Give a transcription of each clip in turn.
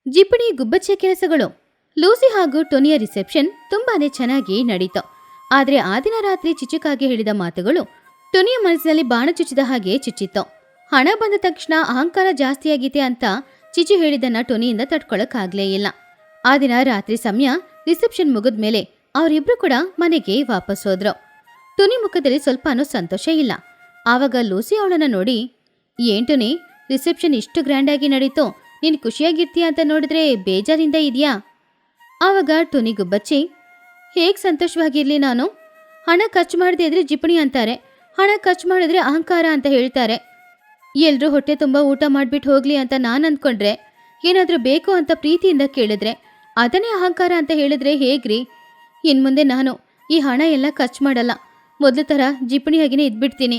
ಜಿಪಣಿ ಗುಬ್ಬಚ್ಚೆ ಕೆಲಸಗಳು. ಲೂಸಿ ಹಾಗೂ ಟೊನಿಯ ರಿಸೆಪ್ಷನ್ ತುಂಬಾನೇ ಚೆನ್ನಾಗಿ ನಡೀತು. ಆದ್ರೆ ಆ ದಿನ ರಾತ್ರಿ ಚಿಚುಕಾಗಿ ಹೇಳಿದ ಮಾತುಗಳು ಟೊನಿಯ ಮನಸ್ಸಿನಲ್ಲಿ ಬಾಣ ಚುಚ್ಚಿದ ಹಾಗೆ ಚುಚ್ಚಿತ್ತು. ಹಣ ಬಂದ ತಕ್ಷಣ ಅಹಂಕಾರ ಜಾಸ್ತಿಯಾಗಿದೆ ಅಂತ ಚಿಚು ಹೇಳಿದನ್ನ ಟೊನಿಯಿಂದ ತಡ್ಕೊಳಕ್ಕಾಗ್ಲೇ ಇಲ್ಲ. ಆ ದಿನ ರಾತ್ರಿ ಸಮಯ ರಿಸೆಪ್ಷನ್ ಮುಗಿದ್ಮೇಲೆ ಅವರಿಬ್ರು ಕೂಡ ಮನೆಗೆ ವಾಪಸ್ ಹೋದ್ರು. ಟೊನಿ ಮುಖದಲ್ಲಿ ಸ್ವಲ್ಪನೂ ಸಂತೋಷ ಇಲ್ಲ. ಆವಾಗ ಲೂಸಿ ಅವಳನ್ನ ನೋಡಿ, ಏನ್ ಟೊನಿ, ರಿಸೆಪ್ಷನ್ ಇಷ್ಟು ಗ್ರ್ಯಾಂಡ್ ಆಗಿ ನಡೀತು, ನೀನ್ ಖುಷಿಯಾಗಿರ್ತೀಯ ಅಂತ ನೋಡಿದ್ರೆ ಬೇಜಾರಿಂದ ಇದೆಯಾ? ಆವಾಗ ಟೊನಿ ಗುಬ್ಬಚ್ಚಿ, ಹೇಗ್ ಸಂತೋಷವಾಗಿರ್ಲಿ ನಾನು? ಹಣ ಖರ್ಚು ಮಾಡದೇ ಇದ್ರೆ ಜಿಪಣಿ ಅಂತಾರೆ, ಹಣ ಖರ್ಚು ಮಾಡಿದ್ರೆ ಅಹಂಕಾರ ಅಂತ ಹೇಳ್ತಾರೆ. ಎಲ್ರೂ ಹೊಟ್ಟೆ ತುಂಬ ಊಟ ಮಾಡ್ಬಿಟ್ಟು ಹೋಗ್ಲಿ ಅಂತ ನಾನು ಅಂದ್ಕೊಂಡ್ರೆ, ಏನಾದ್ರೂ ಬೇಕು ಅಂತ ಪ್ರೀತಿಯಿಂದ ಕೇಳಿದ್ರೆ ಅದನ್ನೇ ಅಹಂಕಾರ ಅಂತ ಹೇಳಿದ್ರೆ ಹೇಗ್ರಿ? ಇನ್ಮುಂದೆ ನಾನು ಈ ಹಣ ಎಲ್ಲ ಖರ್ಚು ಮಾಡಲ್ಲ, ಮೊದಲು ಥರ ಜಿಪಣಿಯಾಗಿನೇ ಇದ್ಬಿಡ್ತೀನಿ.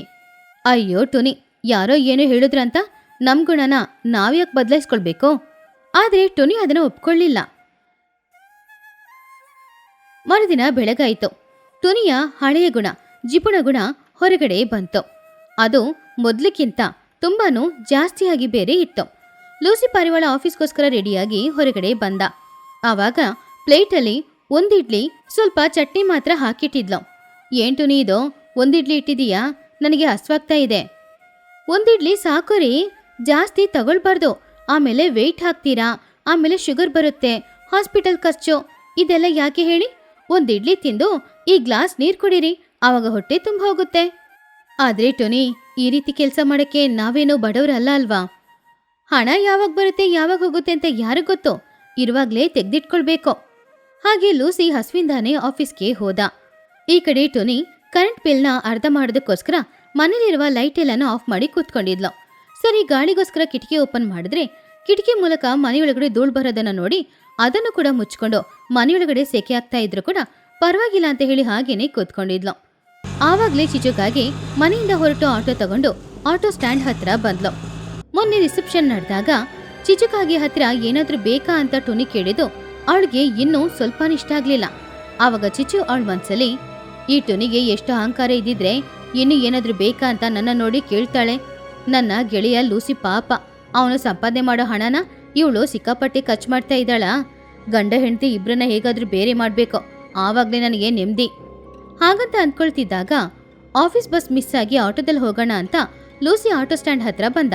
ಅಯ್ಯೋ ಟೊನಿ, ಯಾರೋ ಏನೋ ಹೇಳಿದ್ರಂತ ನಮ್ ಗುಣನ ನಾವ್ಯಾಕೆ ಬದಲಾಯಿಸ್ಕೊಳ್ಬೇಕು? ಆದ್ರೆ ಟೊನಿ ಅದನ್ನ ಒಪ್ಕೊಳ್ಳಿಲ್ಲ. ಮರುದಿನ ಬೆಳಗಾಯಿತು. ಟೊನಿಯ ಹಳೆಯ ಗುಣ, ಜಿಪುಣ ಗುಣ ಹೊರಗಡೆ ಬಂತು. ಅದು ಮೊದ್ಲಕ್ಕಿಂತ ತುಂಬಾನು ಜಾಸ್ತಿಯಾಗಿ ಬೇರೆ ಇತ್ತು. ಲೂಸಿ ಪಾರಿವಾಳ ಆಫೀಸ್ಗೋಸ್ಕರ ರೆಡಿಯಾಗಿ ಹೊರಗಡೆ ಬಂದ. ಆವಾಗ ಪ್ಲೇಟಲ್ಲಿ ಒಂದಿಡ್ಲಿ ಸ್ವಲ್ಪ ಚಟ್ನಿ ಮಾತ್ರ ಹಾಕಿಟ್ಟಿದ್ಲು. ಏನ್ ಟೊನಿ ಇದು, ಒಂದಿಡ್ಲಿ ಇಟ್ಟಿದೀಯಾ? ನನಗೆ ಹಸ್ವಾಗ್ತಾ ಇದೆ. ಒಂದಿಡ್ಲಿ ಸಾಕು ರೀ, ಜಾಸ್ತಿ ತಗೊಳ್ಬಾರ್ದು, ಆಮೇಲೆ ವೆಯ್ಟ್ ಹಾಕ್ತೀರಾ, ಆಮೇಲೆ ಶುಗರ್ ಬರುತ್ತೆ, ಹಾಸ್ಪಿಟಲ್ ಖರ್ಚು, ಇದೆಲ್ಲ ಯಾಕೆ ಹೇಳಿ? ಒಂದಿಡ್ಲಿ ತಿಂದು ಈ ಗ್ಲಾಸ್ ನೀರ್ ಕುಡೀರಿ, ಆವಾಗ ಹೊಟ್ಟೆ ತುಂಬ ಹೋಗುತ್ತೆ. ಆದ್ರೆ ಟೊನಿ, ಈ ರೀತಿ ಕೆಲಸ ಮಾಡಕ್ಕೆ ನಾವೇನೋ ಬಡವರಲ್ಲ ಅಲ್ವಾ? ಹಣ ಯಾವಾಗ ಬರುತ್ತೆ ಯಾವಾಗ ಹೋಗುತ್ತೆ ಅಂತ ಯಾರಿಗ್ ಗೊತ್ತು? ಇರುವಾಗ್ಲೇ ತೆಗ್ದಿಟ್ಕೊಳ್ಬೇಕು. ಹಾಗೆ ಲೂಸಿ ಹಸ್ವಿಂದಾನೆ ಆಫೀಸ್ಗೆ ಹೋದ. ಈ ಕಡೆ ಟೊನಿ ಕರೆಂಟ್ ಬಿಲ್ನ ಅರ್ಧ ಮಾಡೋದಕ್ಕೋಸ್ಕರ ಮನೇಲಿರುವ ಲೈಟ್ ಎಲ್ಲಾನು ಆಫ್ ಮಾಡಿ ಕೂತ್ಕೊಂಡಿದ್ಲು. ಸರಿ ಗಾಳಿಗೋಸ್ಕರ ಕಿಟಕಿ ಓಪನ್ ಮಾಡಿದ್ರೆ ಕಿಟಕಿ ಮೂಲಕ ಮನೆಯೊಳಗಡೆ ಧೂಳು ಬರೋದನ್ನ ನೋಡಿ ಅದನ್ನು ಕೂಡ ಮುಚ್ಕೊಂಡು ಮನೆಯೊಳಗಡೆ ಸೆಕೆ ಆಗ್ತಾ ಇದ್ರು ಕೂಡ ಪರವಾಗಿಲ್ಲ ಅಂತ ಹೇಳಿ ಹಾಗೇನೆ ಕೂತ್ಕೊಂಡಿದ್ಲು. ಆವಾಗ್ಲೇ ಚಿಚುಗಾಗಿ ಮನೆಯಿಂದ ಹೊರಟು ಆಟೋ ತಗೊಂಡು ಆಟೋ ಸ್ಟ್ಯಾಂಡ್ ಹತ್ರ ಬಂದ್ಲು. ಮೊನ್ನೆ ರಿಸೆಪ್ಷನ್ ನಡೆದಾಗ ಚಿಚುಕಾಗಿ ಹತ್ರ ಏನಾದ್ರೂ ಬೇಕಾ ಅಂತ ಟೊನಿ ಕೇಳಿದ್ದು ಅವಳಿಗೆ ಇನ್ನೂ ಸ್ವಲ್ಪ ಇಷ್ಟ ಆಗ್ಲಿಲ್ಲ. ಆವಾಗ ಚಿಚು ಅವಳ ಮನ್ಸಲ್ಲಿ, ಈ ಟೊನಿಗೆ ಎಷ್ಟು ಅಹಂಕಾರ ಇದ್ದಿದ್ರೆ ಇನ್ನು ಏನಾದ್ರೂ ಬೇಕಾ ಅಂತ ನನ್ನ ನೋಡಿ ಕೇಳ್ತಾಳೆ. ನನ್ನ ಗೆಳೆಯ ಲೂಸಿ ಪಾಪ, ಅವನು ಸಂಪಾದನೆ ಮಾಡೋ ಹಣನ ಇವಳು ಸಿಕ್ಕಾಪಟ್ಟೆ ಖರ್ಚು ಮಾಡ್ತಾ ಇದ್ದಾಳ. ಗಂಡ ಹೆಂಡತಿ ಇಬ್ರನ್ನ ಹೇಗಾದ್ರೂ ಬೇರೆ ಮಾಡ್ಬೇಕು, ಆವಾಗ್ಲೇ ನನಗೆ ನೆಮ್ಮದಿ. ಹಾಗಂತ ಅಂದ್ಕೊಳ್ತಿದ್ದಾಗ ಆಫೀಸ್ ಬಸ್ ಮಿಸ್ ಆಗಿ ಆಟೋದಲ್ಲಿ ಹೋಗೋಣ ಅಂತ ಲೂಸಿ ಆಟೋ ಸ್ಟ್ಯಾಂಡ್ ಹತ್ರ ಬಂದ.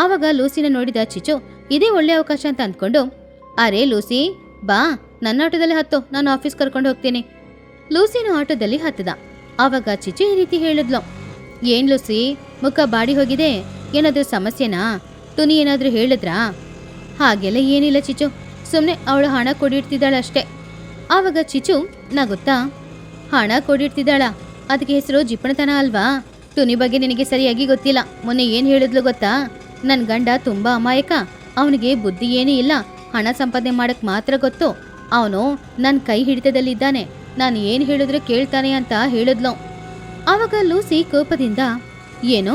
ಆವಾಗ ಲೂಸಿನ ನೋಡಿದ ಚಿಚು ಇದೇ ಒಳ್ಳೆ ಅವಕಾಶ ಅಂತ ಅಂದ್ಕೊಂಡು, ಅರೆ ಲೂಸಿ ಬಾ, ನನ್ನ ಆಟೋದಲ್ಲಿ ಹತ್ತು, ನಾನು ಆಫೀಸ್ ಕರ್ಕೊಂಡು ಹೋಗ್ತೀನಿ. ಲೂಸಿನ ಆಟೋದಲ್ಲಿ ಹತ್ತದ. ಆವಾಗ ಚಿಚು ಈ ರೀತಿ ಹೇಳಿದ್ಲು, ಏನ್ ಲೂಸಿ, ಮುಖ ಬಾಡಿ ಹೋಗಿದೆ, ಏನಾದ್ರೂ ಸಮಸ್ಯೆನಾ? ಟೊನಿ ಏನಾದ್ರೂ ಹೇಳಿದ್ರಾ? ಹಾಗೆಲ್ಲ ಏನಿಲ್ಲ ಚಿಚು, ಸುಮ್ಮನೆ ಅವಳು ಹಣ ಕೊಡಿಡ್ತಿದ್ದಾಳಷ್ಟೇ. ಆವಾಗ ಚಿಚು ನಗುತ್ತಾ, ಹಣ ಕೊಡಿಡ್ತಿದ್ದಾಳ, ಅದಕ್ಕೆ ಹೆಸರು ಜಿಪಣತನ ಅಲ್ವಾ? ಟೊನಿ ಬಗ್ಗೆ ನಿನಗೆ ಸರಿಯಾಗಿ ಗೊತ್ತಿಲ್ಲ. ಮೊನ್ನೆ ಏನು ಹೇಳಿದ್ಲು ಗೊತ್ತಾ? ನನ್ನ ಗಂಡ ತುಂಬಾ ಅಮಾಯಕ, ಅವನಿಗೆ ಬುದ್ಧಿ ಏನೂ ಇಲ್ಲ, ಹಣ ಸಂಪಾದನೆ ಮಾಡಕ್ ಮಾತ್ರ ಗೊತ್ತು, ಅವನು ನನ್ನ ಕೈ ಹಿಡಿತದಲ್ಲಿದ್ದಾನೆ, ನಾನು ಏನು ಹೇಳಿದ್ರೆ ಕೇಳ್ತಾನೆ ಅಂತ ಹೇಳಿದ್ಲು. ಆವಾಗ ಲೂಸಿ ಕೋಪದಿಂದ, ಏನೋ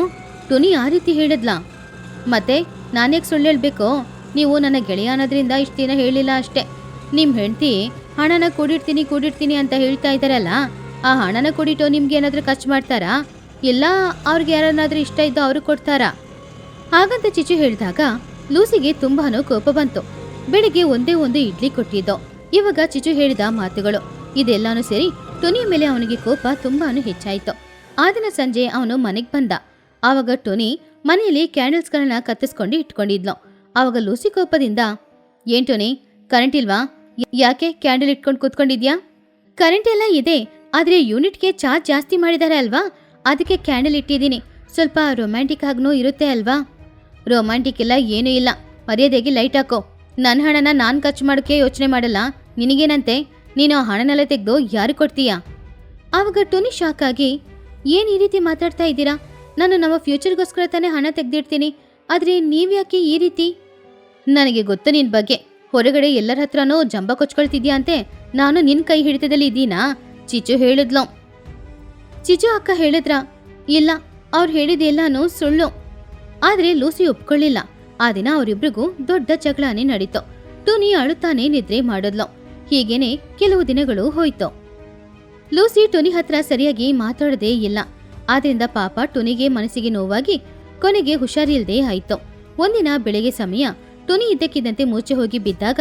ಟೊನಿ ಆ ರೀತಿ ಹೇಳಿದ್ಲಾ? ಮತ್ತೆ ನಾನ್ಯಾಕೆ ಸುಳ್ಳು ಹೇಳ್ಬೇಕು? ನೀವು ನನ್ನ ಗೆಳೆಯ ಅನ್ನೋದ್ರಿಂದ ಇಷ್ಟು ದಿನ ಹೇಳಿಲ್ಲ ಅಷ್ಟೇ. ನಿಮ್ಮ ಹೆಂಡತಿ ಹಣನ ಕೂಡಿಡ್ತೀನಿ ಅಂತ ಹೇಳ್ತಾ ಇದ್ದಾರಲ್ಲ, ಆ ಹಣನ ಕೂಡಿಟ್ಟು ನಿಮ್ಗೆ ಏನಾದ್ರೂ ಖರ್ಚು ಮಾಡ್ತಾರಾ? ಇಲ್ಲ ಅವ್ರಿಗೆ ಯಾರನ್ನಾದ್ರೂ ಇಷ್ಟ ಇದ್ದು ಅವರು ಕೊಡ್ತಾರಾ? ಹಾಗಂತ ಚಿಚು ಹೇಳಿದಾಗ ಲೂಸಿಗೆ ತುಂಬಾನು ಕೋಪ ಬಂತು. ಬೆಳಿಗ್ಗೆ ಒಂದೇ ಒಂದು ಇಡ್ಲಿ ಕೊಟ್ಟಿದ್ದು, ಇವಾಗ ಚಿಚು ಹೇಳಿದ ಮಾತುಗಳು ಇದೆಲ್ಲಾನು ಸೇರಿ ಟೊನಿಯ ಮೇಲೆ ಅವನಿಗೆ ಕೋಪ ತುಂಬಾನು ಹೆಚ್ಚಾಯಿತು. ಆ ದಿನ ಸಂಜೆ ಅವನು ಮನೆಗೆ ಬಂದ. ಆವಾಗ ಟೊನಿ ಮನೆಯಲ್ಲಿ ಕ್ಯಾಂಡಲ್ಸ್ಗಳನ್ನ ಕತ್ತಿಸ್ಕೊಂಡು ಇಟ್ಕೊಂಡಿದ್ಲು. ಆವಾಗ ಲೂಸಿ ಕೋಪದಿಂದ, ಏನ್ ಟೊನಿ, ಕರೆಂಟ್ ಇಲ್ವಾ? ಯಾಕೆ ಕ್ಯಾಂಡಲ್ ಇಟ್ಕೊಂಡು ಕೂತ್ಕೊಂಡಿದ್ಯಾ? ಕರೆಂಟ್ ಎಲ್ಲ ಇದೆ, ಆದ್ರೆ ಯೂನಿಟ್ಗೆ ಚಾರ್ಜ್ ಜಾಸ್ತಿ ಮಾಡಿದ್ದಾರೆ ಅಲ್ವಾ, ಅದಕ್ಕೆ ಕ್ಯಾಂಡಲ್ ಇಟ್ಟಿದ್ದೀನಿ. ಸ್ವಲ್ಪ ರೊಮ್ಯಾಂಟಿಕ್ ಆಗನೂ ಇರುತ್ತೆ ಅಲ್ವಾ? ರೊಮ್ಯಾಂಟಿಕ್ ಎಲ್ಲ ಏನೂ ಇಲ್ಲ, ಮರ್ಯಾದೆಗೆ ಲೈಟ್ ಹಾಕೋ. ನನ್ನ ಹಣನ ನಾನು ಖರ್ಚು ಮಾಡೋಕ್ಕೆ ಯೋಚನೆ ಮಾಡಲ್ಲ, ನಿನಗೇನಂತೆ? ನೀನು ಆ ಹಣನೆಲ್ಲ ತೆಗೆದು ಯಾರು ಕೊಡ್ತೀಯಾ? ಆವಾಗ ಟೊನಿ ಶಾಕ್ ಆಗಿ, ಏನು ಈ ರೀತಿ ಮಾತಾಡ್ತಾ ಇದ್ದೀರಾ? ನಾನು ನಮ್ಮ ಫ್ಯೂಚರ್ಗೋಸ್ಕರ ತಾನೇ ಹಣ ತೆಗೆದಿಡ್ತೀನಿ, ಆದರೆ ನೀವ್ಯಾಕೆ ಈ ರೀತಿ? ನನಗೆ ಗೊತ್ತು ನಿನ್ನ ಬಗ್ಗೆ, ಹೊರಗಡೆ ಎಲ್ಲರ ಹತ್ರನೂ ಜಂಬ ಕೊಚ್ಕೊಳ್ತಿದ್ಯಾ ಅಂತೆ, ನಾನು ನಿನ್ನ ಕೈ ಹಿಡಿತದಲ್ಲಿ ಇದ್ದೀನಾ? ಚಿಚು ಹೇಳಿದ್ಲು. ಚಿಚು ಅಕ್ಕ ಹೇಳಿದ್ರ? ಇಲ್ಲ, ಅವ್ರು ಹೇಳಿದೆಲ್ಲಾನು ಸುಳ್ಳು. ಆದರೆ ಲೂಸಿ ಒಪ್ಕೊಳ್ಳಿಲ್ಲ. ಆ ದಿನ ಅವರಿಬ್ರಿಗೂ ದೊಡ್ಡ ಜಗಳಾನೇ ನಡೀತು. ಟೊನಿ ಅಳುತ್ತಾನೆ ನಿದ್ರೆ ಮಾಡಿದ್ಲು. ಹೀಗೇನೆ ಕೆಲವು ದಿನಗಳು ಹೋಯ್ತು. ಲೂಸಿ ಟೊನಿ ಹತ್ರ ಸರಿಯಾಗಿ ಮಾತಾಡದೇ ಇಲ್ಲ. ಆದ್ರಿಂದ ಪಾಪ ಟೊನಿಗೆ ಮನಸ್ಸಿಗೆ ನೋವಾಗಿ ಕೊನೆಗೆ ಹುಷಾರಿಲ್ದೇ ಆಯ್ತು. ಒಂದಿನ ಬೆಳಗ್ಗೆ ಸಮಯ ಟುನಿ ಇದ್ದಕ್ಕಿದ್ದಂತೆ ಮೂಚೆ ಹೋಗಿ ಬಿದ್ದಾಗ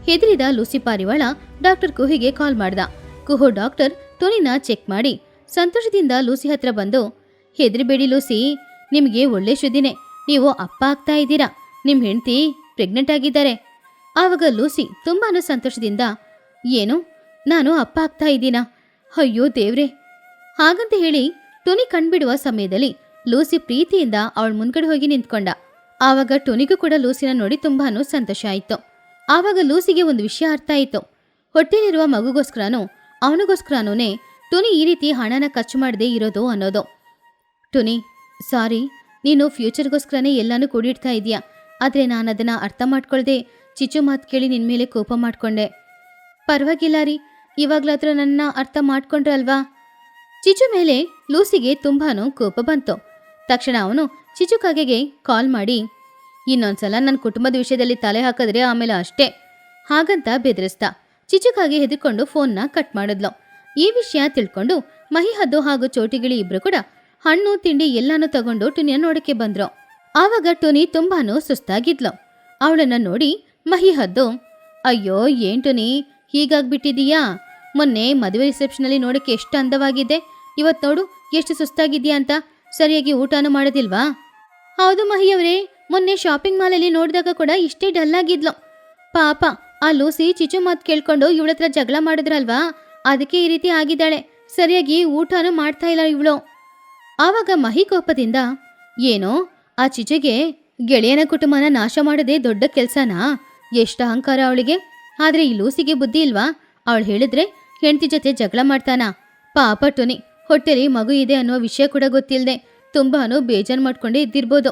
ಹೆದರಿದ ಲೂಸಿ ಪಾರಿವಾಳ ಡಾಕ್ಟರ್ ಕುಹಿಗೆ ಕಾಲ್ ಮಾಡ್ದ. ಕುಹು ಡಾಕ್ಟರ್ ಟುನಿನ ಚೆಕ್ ಮಾಡಿ ಸಂತೋಷದಿಂದ ಲೂಸಿ ಹತ್ರ ಬಂದು, ಹೆದರಿಬೇಡಿ ಲೂಸಿ, ನಿಮಗೆ ಒಳ್ಳೆ ಸುದ್ದಿನೇ, ನೀವು ಅಪ್ಪ ಆಗ್ತಾ ಇದ್ದೀರಾ, ನಿಮ್ ಹೆಂಡತಿ ಪ್ರೆಗ್ನೆಂಟ್ ಆಗಿದ್ದಾರೆ. ಆವಾಗ ಲೂಸಿ ತುಂಬಾನು ಸಂತೋಷದಿಂದ, ಏನು, ನಾನು ಅಪ್ಪ ಆಗ್ತಾ ಇದ್ದೀನಾ? ಅಯ್ಯೋ ದೇವ್ರೆ! ಹಾಗಂತ ಹೇಳಿ ಟುನಿ ಕಣ್ಬಿಡುವ ಸಮಯದಲ್ಲಿ ಲೂಸಿ ಪ್ರೀತಿಯಿಂದ ಅವಳ ಮುಂದ್ಗಡೆ ಹೋಗಿ ನಿಂತ್ಕೊಂಡ. ಆವಾಗ ಟುನಿಗೂ ಕೂಡ ಲೂಸಿನ ನೋಡಿ ತುಂಬಾನು ಸಂತೋಷ ಆಯಿತು. ಆವಾಗ ಲೂಸಿಗೆ ಒಂದು ವಿಷಯ ಅರ್ಥ ಆಯಿತು. ಹೊಟ್ಟೆಲಿರುವ ಮಗುಗೋಸ್ಕರನೂ ಅವನಿಗೋಸ್ಕರನೂನೇ ಟುನಿ ಈ ರೀತಿ ಹಣನ ಖರ್ಚು ಮಾಡದೇ ಇರೋದು ಅನ್ನೋದು. ಟುನಿ, ಸಾರಿ, ನೀನು ಫ್ಯೂಚರ್ಗೋಸ್ಕರನೇ ಎಲ್ಲಾನು ಕೂಡಿಡ್ತಾ ಇದೀಯಾ, ಆದರೆ ನಾನು ಅದನ್ನ ಅರ್ಥ ಮಾಡ್ಕೊಳ್ದೆ ಚಿಚ್ಚು ಮಾತು ಕೇಳಿ ನಿನ್ ಮೇಲೆ ಕೋಪ ಮಾಡ್ಕೊಂಡೆ. ಪರವಾಗಿಲ್ಲ ರೀ, ಇವಾಗ್ಲಾದ್ರೂ ನನ್ನ ಅರ್ಥ ಮಾಡ್ಕೊಂಡ್ರಲ್ವಾ? ಚಿಚ್ಚು ಮೇಲೆ ಲೂಸಿಗೆ ತುಂಬಾನು ಕೋಪ ಬಂತು. ತಕ್ಷಣ ಅವನು ಚಿಚ್ಚು ಕಾಗೆಗೆ ಕಾಲ್ ಮಾಡಿ, ಇನ್ನೊಂದ್ಸಲ ನನ್ನ ಕುಟುಂಬದ ವಿಷಯದಲ್ಲಿ ತಲೆ ಹಾಕಿದ್ರೆ ಆಮೇಲೆ ಅಷ್ಟೇ ಹಾಗಂತ ಬೆದರಿಸ್ತಾ. ಚಿಚ್ಚುಕಾಗೆ ಹೆದರ್ಕೊಂಡು ಫೋನ್ನ ಕಟ್ ಮಾಡಿದ್ಲು. ಈ ವಿಷಯ ತಿಳ್ಕೊಂಡು ಮಹಿಹದ್ದು ಹಾಗೂ ಚೋಟಿಗಿಳಿ ಇಬ್ರು ಕೂಡ ಹಣ್ಣು ತಿಂಡಿ ಎಲ್ಲಾನು ತಗೊಂಡು ಟುನಿಯ ನೋಡಕ್ಕೆ ಬಂದ್ರು. ಆವಾಗ ಟುನಿ ತುಂಬಾನು ಸುಸ್ತಾಗಿದ್ಲು. ಅವಳನ್ನ ನೋಡಿ ಮಹಿಹದ್ದು, ಅಯ್ಯೋ ಏನ್ ಟುನಿ ಹೀಗಾಗ್ಬಿಟ್ಟಿದೀಯಾ? ಮೊನ್ನೆ ಮದುವೆ ರಿಸೆಪ್ಷನಲ್ಲಿ ನೋಡಕ್ಕೆ ಎಷ್ಟು ಅಂದವಾಗಿದ್ದೆ, ಇವತ್ ನೋಡು ಎಷ್ಟು ಸುಸ್ತಾಗಿದ್ಯಾ ಅಂತ. ಸರಿಯಾಗಿ ಊಟನೂ ಮಾಡೋದಿಲ್ವಾ? ಹೌದು ಮಹಿಯವರೇ, ಮೊನ್ನೆ ಶಾಪಿಂಗ್ ಮಾಲಲ್ಲಿ ನೋಡಿದಾಗ ಕೂಡ ಇಷ್ಟೇ ಡಲ್ ಆಗಿದ್ಲು. ಪಾಪ ಆ ಲೂಸಿ ಚಿಚ್ಚು ಮಾತು ಕೇಳ್ಕೊಂಡು ಇವಳತ್ರ ಜಗಳ ಮಾಡಿದ್ರಲ್ವಾ, ಅದಕ್ಕೆ ಈ ರೀತಿ ಆಗಿದ್ದಾಳೆ. ಸರಿಯಾಗಿ ಊಟನೂ ಮಾಡ್ತಾ ಇಲ್ಲ ಇವಳು. ಆವಾಗ ಮಹಿ ಕೋಪದಿಂದ, ಏನೋ ಆ ಚಿಚ್ಚುಗೆ ಗೆಳೆಯನ ಕುಟುಂಬನ ನಾಶ ಮಾಡೋದೇ ದೊಡ್ಡ ಕೆಲ್ಸನಾ? ಎಷ್ಟು ಅಹಂಕಾರ ಅವಳಿಗೆ. ಆದ್ರೆ ಈ ಲೂಸಿಗೆ ಬುದ್ಧಿ ಇಲ್ವಾ? ಅವಳು ಹೇಳಿದ್ರೆ ಹೆಂಡತಿ ಜೊತೆ ಜಗಳ ಮಾಡ್ತಾನಾ? ಪಾಪ ಟುನಿ ಹೊಟ್ಟೆಲಿ ಮಗು ಇದೆ ಅನ್ನೋ ವಿಷಯ ಕೂಡ ಗೊತ್ತಿಲ್ಲದೆ ತುಂಬಾನು ಬೇಜಾರು ಮಾಡ್ಕೊಂಡೇ ಇದ್ದಿರ್ಬೋದು.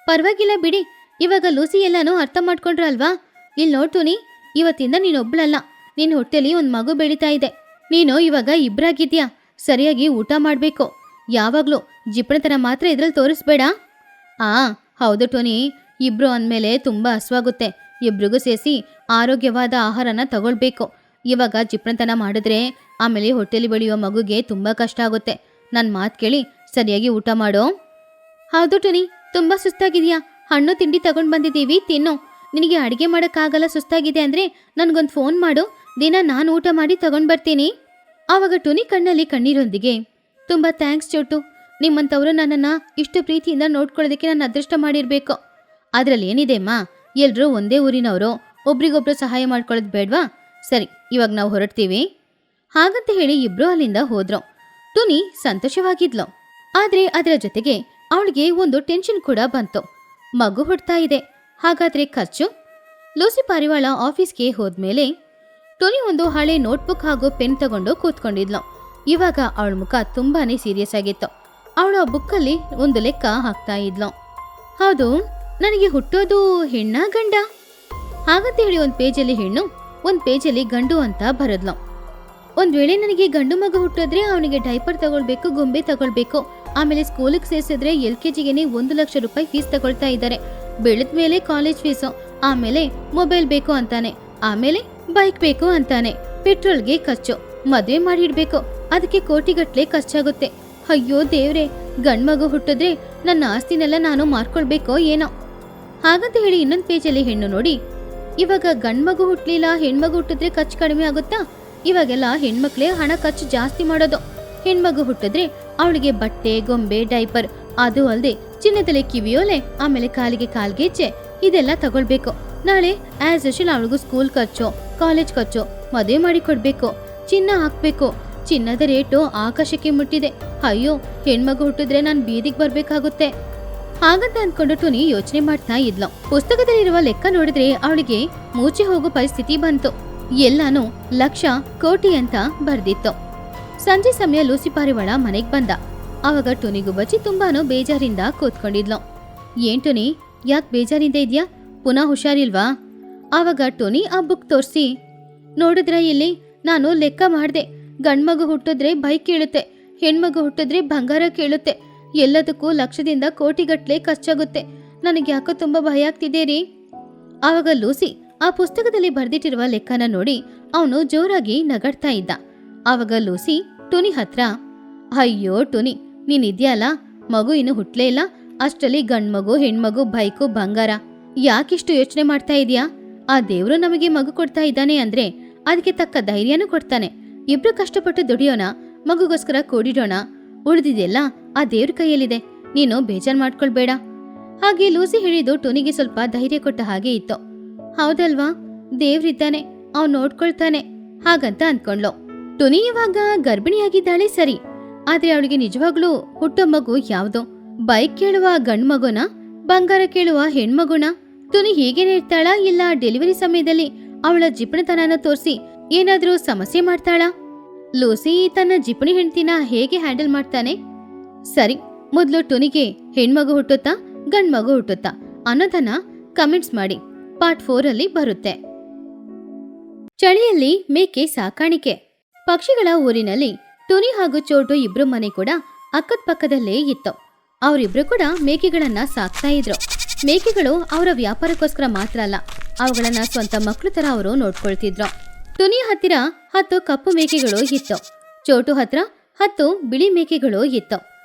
ಪರವಾಗಿಲ್ಲ ಬಿಡಿ, ಇವಾಗ ಲೂಸಿ ಎಲ್ಲಾನು ಅರ್ಥ ಮಾಡ್ಕೊಂಡ್ರಲ್ವಾ? ಇಲ್ಲಿ ನೋಡ್ ಟುನಿ, ಇವತ್ತಿಂದ ನೀನೊಬ್ಳಲ್ಲ, ನಿನ್ನ ಹೊಟ್ಟೆಲಿ ಒಂದು ಮಗು ಬೆಳೀತಾ ಇದೆ. ನೀನು ಇವಾಗ ಇಬ್ರಾಗಿದ್ಯಾ, ಸರಿಯಾಗಿ ಊಟ ಮಾಡಬೇಕು. ಯಾವಾಗ್ಲೂ ಜಿಪ್ಪಣತನ ಮಾತ್ರ ಇದ್ರಲ್ಲಿ ತೋರಿಸ್ಬೇಡ. ಹೌದು ಟೋನಿ, ಇಬ್ರು ಅಂದಮೇಲೆ ತುಂಬಾ ಹಸ್ವಾಗುತ್ತೆ. ಇಬ್ರಿಗೂ ಸೇರಿಸಿ ಆರೋಗ್ಯವಾದ ಆಹಾರನ ತಗೊಳ್ಬೇಕು. ಇವಾಗ ಜಿಪ್ಪಣತನ ಮಾಡಿದ್ರೆ ಆಮೇಲೆ ಹೊಟ್ಟೆಲಿ ಬೆಳೆಯುವ ಮಗುಗೆ ತುಂಬಾ ಕಷ್ಟ ಆಗುತ್ತೆ. ನನ್ನ ಮಾತು ಕೇಳಿ ಸರಿಯಾಗಿ ಊಟ ಮಾಡೋ. ಹೌದು ಟೋನಿ, ತುಂಬಾ ಸುಸ್ತಾಗಿದೆಯಾ? ಹಣ್ಣು ತಿಂಡಿ ತಗೊಂಡು ಬಂದಿದ್ದೀವಿ, ತಿನ್ನು. ನಿನಗೆ ಅಡುಗೆ ಮಾಡೋಕ್ಕಾಗಲ್ಲ, ಸುಸ್ತಾಗಿದೆ ಅಂದರೆ ನನಗೊಂದು ಫೋನ್ ಮಾಡು, ದಿನ ನಾನು ಊಟ ಮಾಡಿ ತಗೊಂಡು ಬರ್ತೀನಿ. ಆವಾಗ ಟುನಿ ಕಣ್ಣಲ್ಲಿ ಕಣ್ಣೀರೊಂದಿಗೆ, ತುಂಬ ಥ್ಯಾಂಕ್ಸ್ ಚೋಟು, ನಿಮ್ಮಂಥವರು ನನ್ನನ್ನು ಇಷ್ಟು ಪ್ರೀತಿಯಿಂದ ನೋಡ್ಕೊಳ್ಳೋದಕ್ಕೆ ನಾನು ಅದೃಷ್ಟ ಮಾಡಿರಬೇಕು. ಅದರಲ್ಲಿ ಏನಿದೆ ಅಮ್ಮ, ಎಲ್ಲರೂ ಒಂದೇ ಊರಿನವರು, ಒಬ್ರಿಗೊಬ್ರು ಸಹಾಯ ಮಾಡ್ಕೊಳ್ಳೋದು ಬೇಡವಾ? ಸರಿ, ಇವಾಗ ನಾವು ಹೊರಡ್ತೀವಿ ಹಾಗಂತ ಹೇಳಿ ಇಬ್ರು ಅಲ್ಲಿಂದ ಹೋದ್ರು. ಟುನಿ ಸಂತೋಷವಾಗಿದ್ಲು. ಆದರೆ ಅದರ ಜೊತೆಗೆ ಅವಳಿಗೆ ಒಂದು ಟೆನ್ಷನ್ ಕೂಡ ಬಂತು. ಮಗು ಹುಡ್ತಾ ಇದೆ, ಹಾಗಾದ್ರೆ ಖರ್ಚು? ಲೂಸಿ ಪಾರಿವಾಳ ಆಫೀಸ್ಗೆ ಹೋದ್ಮೇಲೆ ಟೋನಿ ಒಂದು ಹಳೆ ನೋಟ್ಬುಕ್ ಹಾಗೂ ಪೆನ್ ತಗೊಂಡು ಕೂತ್ಕೊಂಡಿದ್ಲು. ಇವಾಗ ಅವಳ ಮುಖ ತುಂಬಾನೇ ಸೀರಿಯಸ್ ಆಗಿತ್ತು. ಅವಳು ಆ ಬುಕ್ಕಲ್ಲಿ ಒಂದು ಲೆಕ್ಕ ಹಾಕ್ತಾ ಇದ್ಲು. ಹೌದು, ನನಗೆ ಹುಟ್ಟೋದು ಹೆಣ್ಣ ಗಂಡ? ಹಾಗಂತ ಹೇಳಿ ಒಂದು ಪೇಜಲ್ಲಿ ಹೆಣ್ಣು, ಒಂದು ಪೇಜಲ್ಲಿ ಗಂಡು ಅಂತ ಬರದ್ಲು. ಒಂದ್ ವೇಳೆ ನನಗೆ ಗಂಡು ಮಗು ಹುಟ್ಟಿದ್ರೆ ಅವನಿಗೆ ಡೈಪರ್ ತಗೊಳ್ಬೇಕು, ಗೊಂಬೆ ತಗೊಳ್ಬೇಕು, ಆಮೇಲೆ ಸ್ಕೂಲಿಗೆ ಸೇರಿಸಿದ್ರೆ LKGಗೆ 1 ಲಕ್ಷ ರೂಪಾಯಿ ಫೀಸ್ ತಗೊಳ್ತಾ ಇದ್ದಾರೆ. ಬೆಳೆದ ಮೇಲೆ ಕಾಲೇಜ್ ಫೀಸು, ಆಮೇಲೆ ಮೊಬೈಲ್ ಬೇಕು ಅಂತಾನೆ, ಆಮೇಲೆ ಬೈಕ್ ಬೇಕು ಅಂತಾನೆ, ಪೆಟ್ರೋಲ್ಗೆ ಖರ್ಚು, ಮದುವೆ ಮಾಡಿಡ್ಬೇಕು, ಅದಕ್ಕೆ ಕೋಟಿಗಟ್ಲೆ ಖರ್ಚಾಗುತ್ತೆ. ಅಯ್ಯೋ ದೇವ್ರೆ, ಗಂಡ್ಮಗು ಹುಟ್ಟಿದ್ರೆ ನನ್ನ ಆಸ್ತಿನೆಲ್ಲ ನಾನು ಮಾರ್ಕೊಳ್ಬೇಕೋ ಏನೋ. ಹಾಗಂತ ಹೇಳಿ ಇನ್ನೊಂದು ಪೇಜಲ್ಲಿ ಹೆಣ್ಣು ನೋಡಿ, ಇವಾಗ ಗಂಡ್ಮಗು ಹುಟ್ಲಿಲ್ಲ, ಹೆಣ್ಮಗು ಹುಟ್ಟಿದ್ರೆ ಖರ್ಚು ಕಡಿಮೆ ಆಗುತ್ತಾ? ಇವಾಗೆಲ್ಲ ಹೆಣ್ಮಕ್ಳೇ ಹಣ ಖರ್ಚು ಜಾಸ್ತಿ ಮಾಡೋದು. ಹೆಣ್ಮಗು ಹುಟ್ಟಿದ್ರೆ ಅವಳಿಗೆ ಬಟ್ಟೆ, ಗೊಂಬೆ, ಡೈಪರ್, ಅದು ಅಲ್ಲದೆ ಚಿನ್ನದಲ್ಲಿ ಕಿವಿಯೋಲೆ, ಆಮೇಲೆ ಕಾಲಿಗೆ ಕಾಲ್ಗೆಜ್ಜೆ, ಇದೆಲ್ಲ ತಗೊಳ್ಬೇಕು. ನಾಳೆ ಆಸ್ ಯೂಶುವಲ್ ಅವಳಿಗೂ ಸ್ಕೂಲ್ ಖರ್ಚು, ಕಾಲೇಜ್ ಖರ್ಚು, ಮದುವೆ ಮಾಡಿ ಕೊಡ್ಬೇಕು, ಚಿನ್ನ ಹಾಕ್ಬೇಕು. ಚಿನ್ನದ ರೇಟು ಆಕಾಶಕ್ಕೆ ಮುಟ್ಟಿದೆ. ಅಯ್ಯೋ, ಹೆಣ್ಮಗು ಹುಟ್ಟಿದ್ರೆ ನಾನು ಬೀದಿಗೆ ಬರ್ಬೇಕಾಗುತ್ತೆ. ಹಾಗಂತ ಅಂದ್ಕೊಂಡು ಟುನಿ ಯೋಚನೆ ಮಾಡ್ತಾ ಇದ್ಲು. ಪುಸ್ತಕದಲ್ಲಿರುವ ಲೆಕ್ಕ ನೋಡಿದ್ರೆ ಅವಳಿಗೆ ಮೂಚೆ ಹೋಗೋ ಪರಿಸ್ಥಿತಿ ಬಂತು. ಎಲ್ಲಾನು ಲಕ್ಷ, ಕೋಟಿ ಅಂತ ಬರ್ದಿತ್ತು. ಸಂಜೆ ಸಮಯ ಲೂಸಿ ಪಾರಿವಾಳ ಮನೆಗೆ ಬಂದ. ಆವಾಗ ಟುನಿಗೂ ಬಚ್ಚಿ ತುಂಬಾನು ಬೇಜಾರಿಂದ ಕೂತ್ಕೊಂಡಿದ್ಲು. ಏನ್ ಟುನಿ, ಯಾಕೆ ಬೇಜಾರಿಂದ ಇದ್ಯಾ? ಪುನಃ ಹುಷಾರಿಲ್ವಾ? ಆವಾಗ ಟುನಿ ಆ ಬುಕ್ ತೋರಿಸಿ, ನೋಡಿದ್ರ ಇಲ್ಲಿ ನಾನು ಲೆಕ್ಕ ಮಾಡ್ದೆ, ಗಂಡ್ಮಗು ಹುಟ್ಟಿದ್ರೆ ಬೈಕ್ ಕೇಳುತ್ತೆ, ಹೆಣ್ಮಗು ಹುಟ್ಟಿದ್ರೆ ಬಂಗಾರ ಕೇಳುತ್ತೆ, ಎಲ್ಲದಕ್ಕೂ ಲಕ್ಷದಿಂದ ಕೋಟಿಗಟ್ಲೆ ಖರ್ಚಾಗುತ್ತೆ. ನನಗೆ ಯಾಕೋ ತುಂಬಾ ಭಯ ಆಗ್ತಿದೆ ರೀ. ಆವಾಗ ಲೂಸಿ ಆ ಪುಸ್ತಕದಲ್ಲಿ ಬರ್ದಿಟ್ಟಿರುವ ಲೆಕ್ಕನ ನೋಡಿ ಅವನು ಜೋರಾಗಿ ನಗಡ್ತಾ ಇದ್ದ. ಆವಾಗ ಲೂಸಿ ಟುನಿ ಹತ್ರ, ಅಯ್ಯೋ ಟುನಿ, ನೀನಿದ್ಯಲ್ಲ, ಮಗು ಇನ್ನು ಹುಟ್ಲೇ ಇಲ್ಲ, ಅಷ್ಟರಲ್ಲಿ ಗಂಡ್ಮಗು, ಹೆಣ್ಮಗು, ಬೈಕು, ಬಂಗಾರ ಯಾಕಿಷ್ಟು ಯೋಚನೆ ಮಾಡ್ತಾ ಇದೀಯಾ? ಆ ದೇವ್ರು ನಮಗೆ ಮಗು ಕೊಡ್ತಾ ಇದ್ದಾನೆ ಅಂದ್ರೆ ಅದಕ್ಕೆ ತಕ್ಕ ಧೈರ್ಯನೂ ಕೊಡ್ತಾನೆ. ಇಬ್ರು ಕಷ್ಟಪಟ್ಟು ದುಡಿಯೋಣ, ಮಗುಗೋಸ್ಕರ ಕೂಡಿಡೋಣ. ಉಳಿದಿದೆಲ್ಲ ಆ ದೇವ್ರ ಕೈಯಲ್ಲಿದೆ. ನೀನು ಬೇಜಾರ್ ಮಾಡ್ಕೊಳ್ಬೇಡ. ಹಾಗೆ ಲೂಸಿ ಹೇಳಿದ್ದು ಟುನಿಗೆ ಸ್ವಲ್ಪ ಧೈರ್ಯ ಕೊಟ್ಟ ಹಾಗೆ ಇತ್ತು. ಹೌದಲ್ವಾ, ದೇವ್ರಿದ್ದಾನೆ, ಅವ್ನು ನೋಡ್ಕೊಳ್ತಾನೆ ಹಾಗಂತ ಅಂದ್ಕೊಂಡ್ಲು. ಟುನಿ ಇವಾಗ ಗರ್ಭಿಣಿಯಾಗಿದ್ದಾಳೆ ಸರಿ, ಆದ್ರೆ ಅವಳಿಗೆ ನಿಜವಾಗ್ಲೂ ಹುಟ್ಟೋ ಮಗು ಯಾವ್ದು? ಬೈಕ್ ಕೇಳುವ ಗಂಡ್ ಮಗುನ, ಬಂಗಾರ ಕೇಳುವ ಹೆಣ್ಮಗುನ? ಟುನಿ ಹೀಗೇನೆ ಇರ್ತಾಳ, ಇಲ್ಲ ಡೆಲಿವರಿ ಸಮಯದಲ್ಲಿ ಅವಳ ಜಿಪಣತನನ ತೋರಿಸಿ ಏನಾದ್ರೂ ಸಮಸ್ಯೆ ಮಾಡ್ತಾಳ? ಲೂಸಿ ತನ್ನ ಜಿಪಣಿ ಹೆಂಡತಿನ ಹೇಗೆ ಹ್ಯಾಂಡಲ್ ಮಾಡ್ತಾನೆ? ಸರಿ, ಮೊದ್ಲು ಟುನಿಗೆ ಹೆಣ್ಮಗು ಹುಟ್ಟುತ್ತಾ ಗಂಡ್ ಮಗು ಹುಟ್ಟುತ್ತಾ ಅನ್ನೋದನ್ನ ಕಮೆಂಟ್ಸ್ ಮಾಡಿ. ಪಾರ್ಟ್ 4 ಅಲ್ಲಿ ಬರುತ್ತೆ. ಚಳಿಯಲ್ಲಿ ಮೇಕೆ ಸಾಕಾಣಿಕೆ. ಪಕ್ಷಿಗಳ ಊರಿನಲ್ಲಿ ಟುನಿ ಹಾಗೂ ಚೋಟು ಇಬ್ರು ಮನೆ ಕೂಡ ಅಕ್ಕದ ಪಕ್ಕದಲ್ಲೇ ಇತ್ತು. ಅವರಿಬ್ರು ಕೂಡ ಮೇಕೆಗಳನ್ನ ಸಾಕ್ತಾ ಇದ್ರು. ಮೇಕೆಗಳು ಅವರ ವ್ಯಾಪಾರಕ್ಕೋಸ್ಕರ ಮಾತ್ರ ಅಲ್ಲ, ಅವುಗಳನ್ನ ಸ್ವಂತ ಮಕ್ಕಳು ತರ ಅವರು ನೋಡ್ಕೊಳ್ತಿದ್ರು. ಟುನಿ ಹತ್ತಿರ 10 ಕಪ್ಪು ಮೇಕೆಗಳು ಇತ್ತು. ಚೋಟು ಹತ್ರ 10 ಬಿಳಿ ಮೇಕೆಗಳು ಇತ್ತು.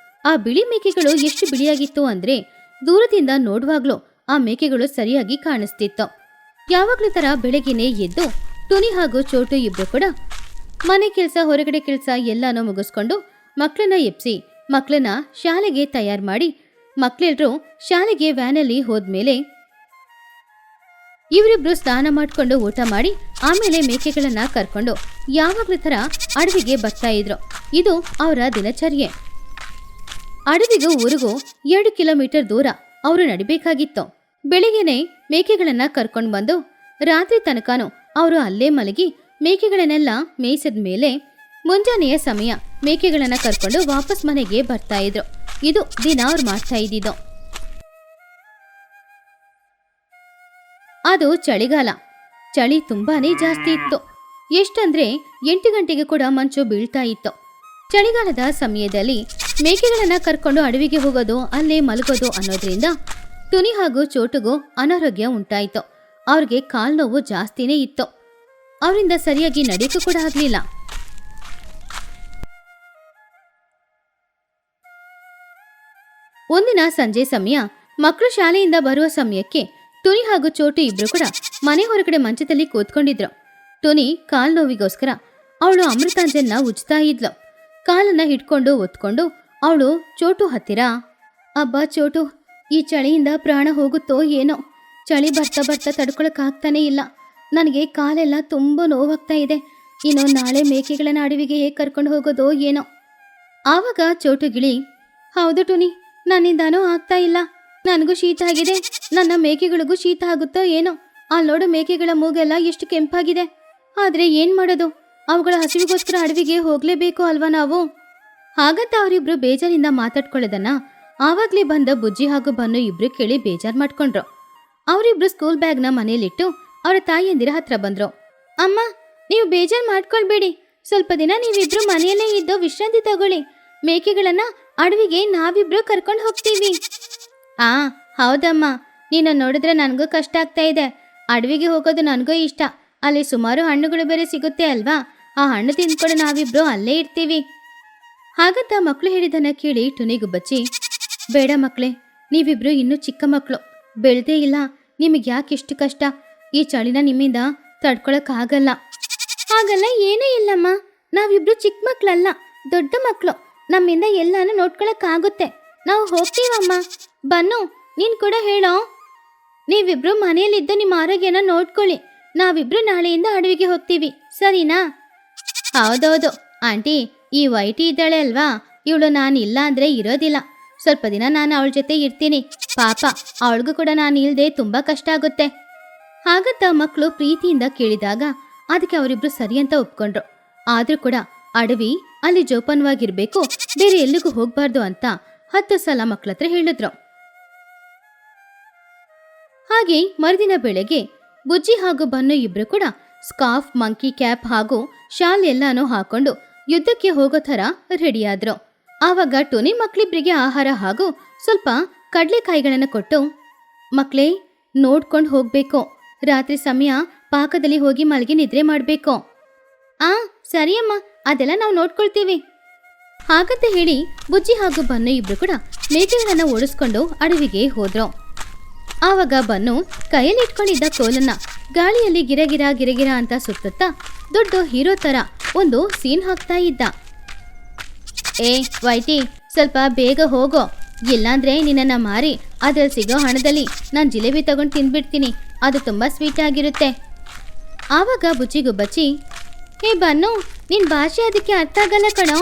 ಆ ಬಿಳಿ ಮೇಕೆಗಳು ಎಷ್ಟು ಬಿಳಿಯಾಗಿತ್ತು ಅಂದ್ರೆ ದೂರದಿಂದ ನೋಡುವಾಗ್ಲೂ ಆ ಮೇಕೆಗಳು ಸರಿಯಾಗಿ ಕಾಣಿಸ್ತಿತ್ತು. ಯಾವಾಗ್ಲೂ ತರ ಬೆಳಗ್ಗೆನೆ ಎದ್ದು ಟುನಿ ಹಾಗೂ ಚೋಟು ಇಬ್ರು ಕೂಡ ಮನೆ ಕೆಲಸ, ಹೊರಗಡೆ ಕೆಲಸ ಎಲ್ಲಾನು ಮುಗಿಸ್ಕೊಂಡು ಮಕ್ಕಳನ್ನ ಎಪ್ಸಿ ಮಕ್ಕಳನ್ನ ಶಾಲೆಗೆ ತಯಾರು ಮಾಡಿ, ಮಕ್ಕಳೆಲ್ಲರೂ ಶಾಲೆಗೆ ವ್ಯಾನಲ್ಲಿ ಹೋದ್ಮೇಲೆ ಇವರಿಬ್ರು ಸ್ನಾನ ಮಾಡ್ಕೊಂಡು ಊಟ ಮಾಡಿ ಆಮೇಲೆ ಮೇಕೆಗಳನ್ನ ಕರ್ಕೊಂಡು ಯಾವಾಗ್ಲೂ ತರ ಅಡವಿಗೆ ಬರ್ತಾ ಇದ್ರು. ಇದು ಅವರ ದಿನಚರ್ಯೆ. ಅಡವಿಗೂ ಊರಿಗೂ 2 ಕಿಲೋಮೀಟರ್ ದೂರ ಅವರು ನಡಿಬೇಕಾಗಿತ್ತು. ಬೆಳಿಗ್ಗೆನೆ ಮೇಕೆಗಳನ್ನ ಕರ್ಕೊಂಡು ಬಂದು ರಾತ್ರಿ ತನಕನೂ ಅವರು ಅಲ್ಲೇ ಮಲಗಿ ಮೇಕೆಗಳನ್ನೆಲ್ಲ ಮೇಯಿಸಿದ ಮೇಲೆ ಮುಂಜಾನೆಯ ಸಮಯ ಮೇಕೆಗಳನ್ನ ಕರ್ಕೊಂಡು ವಾಪಸ್ ಮನೆಗೆ ಬರ್ತಾ ಇದ್ರು. ಇದು ದಿನ ಅವ್ರು ಮಾಡ್ತಾ ಇದ್ದಿದ್ದು. ಅದು ಚಳಿಗಾಲ. ಚಳಿ ತುಂಬಾನೇ ಜಾಸ್ತಿ ಇತ್ತು. ಎಷ್ಟಂದ್ರೆ 8 ಗಂಟೆಗೆ ಕೂಡ ಮಂಚು ಬೀಳ್ತಾ ಇತ್ತು. ಚಳಿಗಾಲದ ಸಮಯದಲ್ಲಿ ಮೇಕೆಗಳನ್ನ ಕರ್ಕೊಂಡು ಅಡವಿಗೆ ಹೋಗೋದು, ಅಲ್ಲೇ ಮಲಗೋದು ಅನ್ನೋದ್ರಿಂದ ಟುನಿ ಹಾಗೂ ಚೋಟುಗೂ ಅನಾರೋಗ್ಯ ಉಂಟಾಯಿತು. ಅವ್ರಿಗೆ ಕಾಲ್ ನೋವು ಜಾಸ್ತಿನೇ ಇತ್ತು. ಅವರಿಂದ ಸರಿಯಾಗಿ ನಡೆಯಕ್ಕೂ ಕೂಡ ಆಗ್ಲಿಲ್ಲ. ಒಂದಿನ ಸಂಜೆ ಸಮಯ ಮಕ್ಕಳು ಶಾಲೆಯಿಂದ ಬರುವ ಸಮಯಕ್ಕೆ ಟುನಿ ಹಾಗೂ ಚೋಟು ಇಬ್ರು ಕೂಡ ಮನೆ ಹೊರಗಡೆ ಮಂಚದಲ್ಲಿ ಕೂತ್ಕೊಂಡಿದ್ರು. ಟುನಿ ಕಾಲ್ ನೋವಿಗೋಸ್ಕರ ಅವಳು ಅಮೃತಾಂಜನ್ನ ಉಜ್ತಾ ಇದ್ಲು. ಕಾಲನ್ನ ಹಿಡ್ಕೊಂಡು ಒತ್ಕೊಂಡು ಅವಳು ಚೋಟು ಹತ್ತಿರ, ಅಬ್ಬಾ ಚೋಟು, ಈ ಚಳಿಯಿಂದ ಪ್ರಾಣ ಹೋಗುತ್ತೋ ಏನೋ, ಚಳಿ ಬರ್ತಾ ಬರ್ತಾ ತಡ್ಕೊಳಕ್ಕಾಗ್ತಾನೆ ಇಲ್ಲ, ನನಗೆ ಕಾಲೆಲ್ಲ ತುಂಬ ನೋವಾಗ್ತಾ ಇದೆ, ಇನ್ನು ನಾಳೆ ಮೇಕೆಗಳನ್ನ ಅಡವಿಗೆ ಹೇಗೆ ಕರ್ಕೊಂಡು ಹೋಗೋದೋ ಏನೋ. ಆವಾಗ ಚೋಟು ಗಿಳಿ, ಹೌದು ಟುನಿ, ನನ್ನಿಂದಾನೂ ಆಗ್ತಾ ಇಲ್ಲ, ನನಗೂ ಶೀತ ಆಗಿದೆ, ನನ್ನ ಮೇಕೆಗಳಿಗೂ ಶೀತ ಆಗುತ್ತೋ ಏನೋ, ಅಲ್ಲಿ ನೋಡು ಮೇಕೆಗಳ ಮೂಗೆಲ್ಲ ಎಷ್ಟು ಕೆಂಪಾಗಿದೆ, ಆದ್ರೆ ಏನ್ ಮಾಡೋದು, ಅವುಗಳ ಹಸಿವಿಗೋಸ್ಕರ ಅಡವಿಗೆ ಹೋಗ್ಲೇಬೇಕು ಅಲ್ವಾ ನಾವು? ಹಾಗಂತ ಅವರಿಬ್ರು ಬೇಜಾರಿಂದ ಮಾತಾಡ್ಕೊಳ್ಳೋದನ್ನ ಆವಾಗ್ಲೇ ಬಂದ ಬುಜ್ಜಿ ಹಾಗೂ ಬನ್ನು ಇಬ್ರು ಕೇಳಿ ಬೇಜಾರ್ ಮಾಡ್ಕೊಂಡ್ರು. ಅವರಿಬ್ರು ಸ್ಕೂಲ್ ಬ್ಯಾಗ್ನ ಮನೇಲಿಟ್ಟು ಅವರ ತಾಯಿಯಂದಿರ ಹತ್ರ ಬಂದ್ರು. ಅಮ್ಮ, ನೀವು ಬೇಜಾರ್ ಮಾಡ್ಕೊಳ್ಬೇಡಿ, ಸ್ವಲ್ಪ ದಿನ ನೀವಿಬ್ರು ಮನೆಯಲ್ಲೇ ಇದ್ದು ವಿಶ್ರಾಂತಿ ತಗೊಳ್ಳಿ, ಮೇಕೆಗಳನ್ನ ಅಡವಿಗೆ ನಾವಿಬ್ರು ಕರ್ಕೊಂಡು ಹೋಗ್ತೀವಿ. ಹೌದಮ್ಮ, ನೀನು ನೋಡಿದ್ರೆ ನನಗೂ ಕಷ್ಟ ಆಗ್ತಾ ಇದೆ, ಅಡವಿಗೆ ಹೋಗೋದು ನನಗೂ ಇಷ್ಟ, ಅಲ್ಲಿ ಸುಮಾರು ಹಣ್ಣುಗಳು ಬೇರೆ ಸಿಗುತ್ತೆ ಅಲ್ವಾ, ಆ ಹಣ್ಣು ತಿಂದ್ಕೊಂಡು ನಾವಿಬ್ರು ಅಲ್ಲೇ ಇರ್ತೀವಿ. ಹಾಗಂತ ಮಕ್ಕಳು ಹೇಳಿದನ್ನ ಕೇಳಿ ಟುನಿಗೂ ಬಚ್ಚಿ, ಬೇಡ ಮಕ್ಕಳೇ, ನೀವಿಬ್ರು ಇನ್ನೂ ಚಿಕ್ಕ ಮಕ್ಕಳು, ಬೆಳ್ದೇ ಇಲ್ಲ, ನಿಮಗೆ ಯಾಕೆ ಇಷ್ಟು ಕಷ್ಟ, ಈ ಚಳಿನ ನಿಮ್ಮಿಂದ ತಡ್ಕೊಳಕ್ಕಾಗಲ್ಲ. ಹಾಗಲ್ಲ ಏನೂ ಇಲ್ಲಮ್ಮ, ನಾವಿಬ್ರು ಚಿಕ್ಕ ಮಕ್ಕಳಲ್ಲ, ದೊಡ್ಡ ಮಕ್ಕಳು, ನಮ್ಮಿಂದ ಎಲ್ಲಾನು ನೋಡ್ಕೊಳಕ್ಕಾಗುತ್ತೆ, ನಾವು ಹೋಗ್ತೀವಮ್ಮ. ಬನ್ನು, ನೀನು ಕೂಡ ಹೇಳೋ, ನೀವಿಬ್ರು ಮನೆಯಲ್ಲಿದ್ದು ನಿಮ್ಮ ಆರೋಗ್ಯನ ನೋಡ್ಕೊಳ್ಳಿ, ನಾವಿಬ್ರು ನಾಳೆಯಿಂದ ಅಡವಿಗೆ ಹೋಗ್ತೀವಿ, ಸರಿನಾ? ಹೌದೌದು ಆಂಟಿ, ಈ ವೈಟಿ ಇದ್ದಾಳೆ ಅಲ್ವಾ, ಇವಳು ನಾನು ಇಲ್ಲ ಅಂದರೆ ಇರೋದಿಲ್ಲ, ಸ್ವಲ್ಪ ದಿನ ನಾನು ಅವಳ ಜೊತೆ ಇರ್ತೀನಿ, ಪಾಪ ಅವಳಿಗೂ ಕೂಡ ನಾನು ಇಲ್ಲದೆ ತುಂಬ ಕಷ್ಟ ಆಗುತ್ತೆ. ಹಾಗಂತ ಮಕ್ಕಳು ಪ್ರೀತಿಯಿಂದ ಕೇಳಿದಾಗ ಅದಕ್ಕೆ ಅವರಿಬ್ರು ಸರಿ ಅಂತ ಒಪ್ಕೊಂಡ್ರು. ಆದರೂ ಕೂಡ ಅಡವಿ ಅಲ್ಲಿ ಜೋಪಾನವಾಗಿರ್ಬೇಕು, ಬೇರೆ ಎಲ್ಲಿಗೂ ಹೋಗ್ಬಾರ್ದು ಅಂತ 10 ಸಲ ಮಕ್ಕಳ ಹತ್ರ ಹೇಳಿದ್ರು. ಹಾಗೆ ಮರುದಿನ ಬೆಳಗ್ಗೆ ಬುಜ್ಜಿ ಹಾಗೂ ಬನ್ನು ಇಬ್ರು ಕೂಡ ಸ್ಕಾರ್ಫ್, ಮಂಕಿ ಕ್ಯಾಪ್ ಹಾಗೂ ಶಾಲ್ ಎಲ್ಲಾನು ಹಾಕೊಂಡು ಯುದ್ಧಕ್ಕೆ ಹೋಗೋ ಥರ ರೆಡಿಯಾದ್ರು. ಆವಾಗ ಟುನಿ ಮಕ್ಕಳಿಬ್ರಿಗೆ ಆಹಾರ ಹಾಗೂ ಸ್ವಲ್ಪ ಕಡಲೆಕಾಯಿಗಳನ್ನು ಕೊಟ್ಟು, ಮಕ್ಕಳೇ ನೋಡ್ಕೊಂಡು ಹೋಗ್ಬೇಕು, ರಾತ್ರಿ ಸಮಯ ಪಾಕದಲ್ಲಿ ಹೋಗಿ ಮಲಗಿ ನಿದ್ರೆ ಮಾಡಬೇಕು. ಸರಿಯಮ್ಮ, ಅದೆಲ್ಲ ನಾವು ನೋಡ್ಕೊಳ್ತೀವಿ. ಹಾಗಂತ ಹೇಳಿ ಬುಜ್ಜಿ ಹಾಗೂ ಬನ್ನು ಇಬ್ರು ಕೂಡ ಮೇಕೆಗಳನ್ನ ಓಡಿಸ್ಕೊಂಡು ಅಡವಿಗೆ ಹೋದ್ರು. ಆವಾಗ ಬನ್ನು ಕೈಯಲ್ಲಿ ಇಟ್ಕೊಂಡಿದ್ದ ಕೋಲನ್ನ ಗಾಳಿಯಲ್ಲಿ ಗಿರಗಿರ ಗಿರಗಿರ ಅಂತ ಸುತ್ತುತ್ತಾ ದೊಡ್ಡ ಹೀರೋ ತರ ಒಂದು ಸೀನ್ ಹಾಕ್ತಾ ಇದ್ದ. ಏ ವೈಟಿ, ಸ್ವಲ್ಪ ಬೇಗ ಹೋಗೋ, ಇಲ್ಲಾಂದ್ರೆ ನಿನ್ನನ್ನ ಮಾರಿ ಅದ್ರಲ್ಲಿ ಸಿಗೋ ಹಣದಲ್ಲಿ ನಾನು ಜಿಲೇಬಿ ತಗೊಂಡು ತಿಂದ್ಬಿಡ್ತೀನಿ, ಅದು ತುಂಬಾ ಸ್ವೀಟ್ ಆಗಿರುತ್ತೆ. ಆವಾಗ ಬುಜ್ಜಿಗುಬ್ಬಚ್ಚಿ, ಏ ಬನ್ನು, ನಿನ್ ಭಾಷೆ ಅದಕ್ಕೆ ಅರ್ಥ ಆಗಲ್ಲ ಕಣೋ.